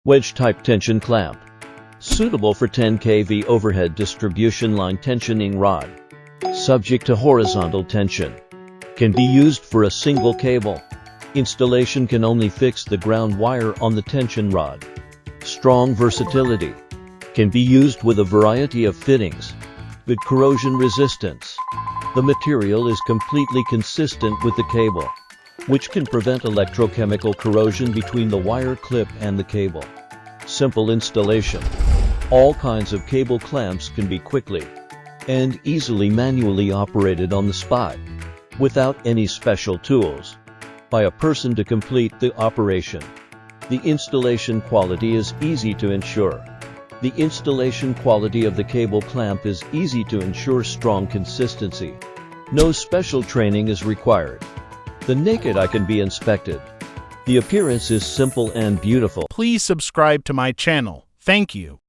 Wedge-type tension clamp. Suitable for 10 kV overhead distribution line tensioning rod. Subject to horizontal tension. Can be used for a single cable. Installation can only fix the ground wire on the tension rod. Strong versatility. Can be used with a variety of fittings. Good corrosion resistance. The material is completely consistent with the cable, which can prevent electrochemical corrosion between the wire clip and the cable. Simple installation. All kinds of cable clamps can be quickly and easily manually operated on the spot, without any special tools, by a person to complete the operation. The installation quality is easy to ensure. The installation quality of the cable clamp is easy to ensure strong consistency. No special training is required. The naked eye can be inspected. The appearance is simple and beautiful. Please subscribe to my channel. Thank you.